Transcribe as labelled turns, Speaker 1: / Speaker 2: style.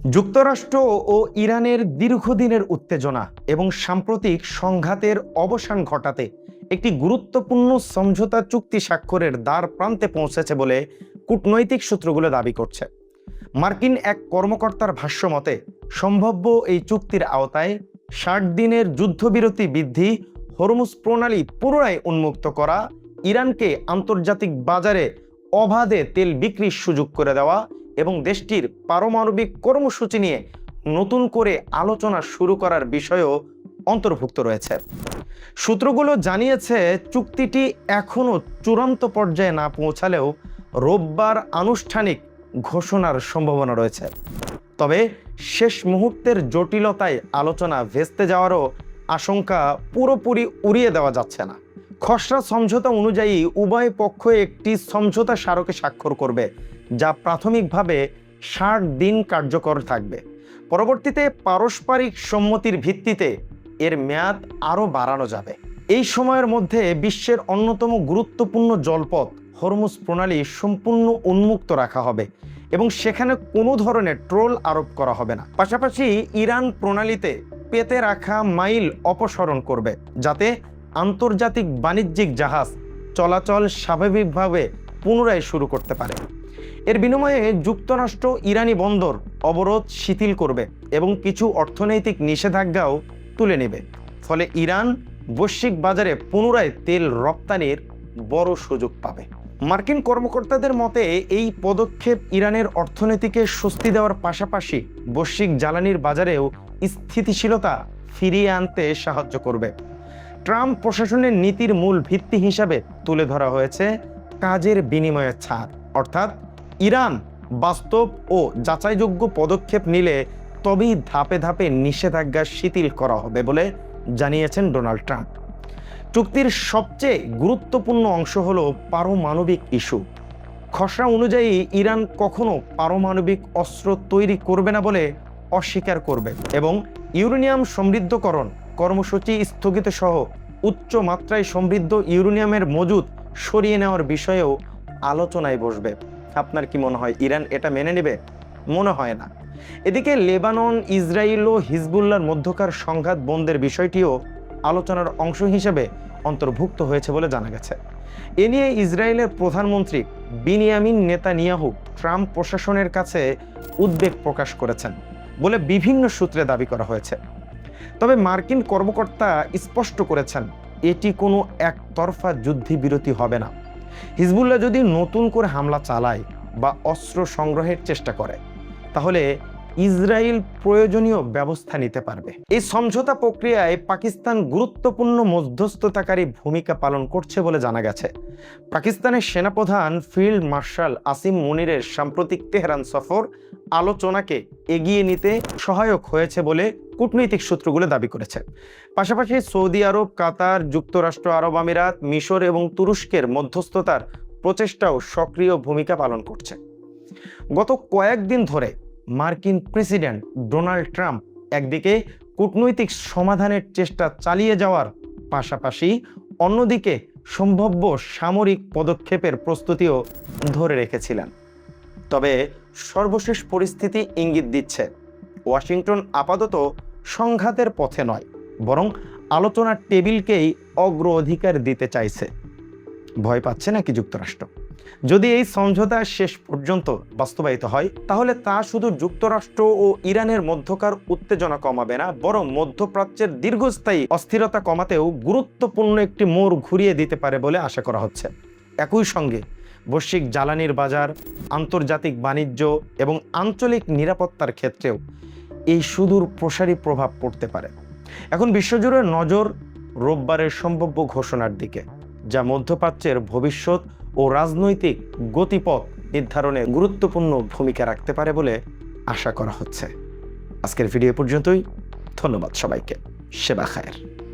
Speaker 1: যুক্তরাষ্ট্র ও ইরানের দীর্ঘদিনের উত্তেজনা এবং সাম্প্রতিক সংঘাতের অবসান ঘটাতে একটি গুরুত্বপূর্ণ সমঝোতা চুক্তি স্বাক্ষরের দ্বার প্রান্তে পৌঁছেছে বলে কূটনৈতিক সূত্রগুলো দাবি করছে। মার্কিন এক কর্মকর্তার ভাষ্য মতে সম্ভাব্য এই চুক্তির আওতায় ৬০ দিনের যুদ্ধবিরতি বৃদ্ধি, হরমুজ প্রণালী পুনরায় উন্মুক্ত করা, ইরানকে আন্তর্জাতিক বাজারে অবাধে তেল বিক্রির সুযোগ করে দেওয়া এবং দেশটির পারমাণবিক কর্মসূচি নিয়ে নতুন করে আলোচনা শুরু করার বিষয়ও অন্তর্ভুক্ত রয়েছে। সূত্রগুলো জানিয়েছে চুক্তিটি এখনও চূড়ান্ত পর্যায়ে না পৌঁছালেও রোববার আনুষ্ঠানিক ঘোষণার সম্ভাবনা রয়েছে। তবে শেষ মুহূর্তের জটিলতায় আলোচনা ভেস্তে যাওয়ারও আশঙ্কা পুরোপুরি উড়িয়ে দেওয়া যাচ্ছে না। খসড়া সমঝোতা অনুযায়ী উভয় পক্ষ একটি সমঝোতা স্মারকে স্বাক্ষর করবে, যা প্রাথমিকভাবে ৬০ দিন কার্যকর থাকবে। পরবর্তীতে পারস্পরিক সম্মতির ভিত্তিতে এর মেয়াদ আরও বাড়ানো যাবে। এই সময়ের মধ্যে বিশ্বের অন্যতম গুরুত্বপূর্ণ জলপথ হরমুজ প্রণালী সম্পূর্ণ উন্মুক্ত রাখা হবে এবং সেখানে কোনো ধরনের ট্রোল আরোপ করা হবে না। পাশাপাশি ইরান প্রণালীতে পেতে রাখা মাইল অপসারণ করবে, যাতে আন্তর্জাতিক বাণিজ্যিক জাহাজ চলাচল স্বাভাবিকভাবে পুনরায় শুরু করতে পারে। এর বিনিময়ে যুক্তরাষ্ট্র ইরানি বন্দর অবরোধ শিথিল করবে এবং কিছু অর্থনৈতিক নিষেধাজ্ঞাও তুলে নেবে। ফলে ইরান বৈশ্বিক বাজারে পুনরায় তেল রপ্তানির বড় সুযোগ পাবে। মার্কিন কর্মকর্তাদের মতে এই পদক্ষেপ ইরানের অর্থনীতিকে স্বস্তি দেওয়ার পাশাপাশি বৈশ্বিক জ্বালানির বাজারেও স্থিতিশীলতা ফিরিয়ে আনতে সাহায্য করবে। ট্রাম্প প্রশাসনের নীতির মূল ভিত্তি হিসাবে তুলে ধরা হয়েছে কাজের বিনিময়ের ছাড়, অর্থাৎ ইরান বাস্তব ও যাচাইযোগ্য পদক্ষেপ নিলে তবেই ধাপে ধাপে নিষেধাজ্ঞা শিথিল করা হবে বলে জানিয়েছেন ডোনাল্ড ট্রাম্প। চুক্তির সবচেয়ে গুরুত্বপূর্ণ অংশ হল পারমাণবিক ইস্যু। খসড়া অনুযায়ী ইরান কখনো পারমাণবিক অস্ত্র তৈরি করবে না বলে অস্বীকার করবে এবং ইউরেনিয়াম সমৃদ্ধকরণ কর্মসূচি স্থগিত সহ উচ্চ মাত্রায় সমৃদ্ধ ইউরেনিয়ামের মজুদ সরিয়ে নেওয়ার বিষয়েও আলোচনায় বসবে। আপনার কি মনে হয় ইরান এটা মেনে নেবে? মনে হয় না। এদিকে লেবানন, ইসরায়েল ও হিজবুল্লাহর মধ্যকার সংঘাত বন্ধের বিষয়টিও আলোচনার অংশ হিসেবে অন্তর্ভুক্ত হয়েছে বলে জানা গেছে। এ নিয়ে ইসরায়েলের প্রধানমন্ত্রী বিনিয়ামিন নেতানিয়াহু ট্রাম্প প্রশাসনের কাছে উদ্বেগ প্রকাশ করেছেন বলে বিভিন্ন সূত্রে দাবি করা হয়েছে। তবে মার্কিন কর্মকর্তা স্পষ্ট করেছেন এটি কোনো একতরফা যুদ্ধবিরতি হবে না। হিজবুল্লাহ যদি নতুন করে হামলা চালায় বা অস্ত্র সংগ্রহের চেষ্টা করে, তাহলে ইসরায়েল প্রয়োজনীয় ব্যবস্থা নিতে পারবে। এই সমঝোতা প্রক্রিয়ায় পাকিস্তান গুরুত্বপূর্ণ মধ্যস্থতাকারী ভূমিকা পালন করছে বলে জানা গেছে। পাকিস্তানের সেনাপ্রধান ফিল্ড মার্শাল আসিম মুনিরের সাম্প্রতিক তেহরান সফর আলোচনাকে এগিয়ে নিতে সহায়ক হয়েছে বলে কূটনৈতিক সূত্রগুলো দাবি করেছে। পাশাপাশি সৌদি আরব, কাতার, যুক্তরাষ্ট্র আরব আমিরাত, মিশর এবং তুরস্কের মধ্যস্থতার প্রচেষ্টাও সক্রিয় ভূমিকা পালন করছে। গত কয়েকদিন ধরে মার্কিন প্রেসিডেন্ট ডোনাল্ড ট্রাম্প একদিকে কূটনৈতিক সমাধানের চেষ্টা চালিয়ে যাওয়ার পাশাপাশি অন্যদিকে সম্ভাব্য সামরিক পদক্ষেপের প্রস্তুতিও ধরে রেখেছিলেন। তবে সর্বশেষ পরিস্থিতি ইঙ্গিত দিচ্ছে ওয়াশিংটন আপাতত সংঘাতের পথে নয়, বরং আলোচনার টেবিলকেই অগ্রাধিকার দিতে চাইছে। ভয় পাচ্ছে নাকি যুক্তরাষ্ট্র? যদি এই সমঝোতা শেষ পর্যন্ত বাস্তবায়িত হয়, তাহলে তা শুধু যুক্তরাষ্ট্র ও ইরানের মধ্যকার উত্তেজনা কমাবে না, বরং মধ্যপ্রাচ্যের দীর্ঘস্থায়ী অস্থিরতা কমাতেও গুরুত্বপূর্ণ একটি মোড় ঘুরিয়ে দিতে পারে বলে আশা করা হচ্ছে। একই সঙ্গে বৈশ্বিক জ্বালানির বাজার, আন্তর্জাতিক বাণিজ্য এবং আঞ্চলিক নিরাপত্তার ক্ষেত্রেও এই সুদূর প্রসারী প্রভাব পড়তে পারে। এখন বিশ্বজুড়ে নজর রোববারের সম্ভাব্য ঘোষণার দিকে, যা মধ্যপ্রাচ্যের ভবিষ্যৎ ও রাজনৈতিক গতিপথ নির্ধারণে গুরুত্বপূর্ণ ভূমিকা রাখতে পারে বলে আশা করা হচ্ছে। আজকের ভিডিও পর্যন্তই। ধন্যবাদ সবাইকে। সেবা খায়ের।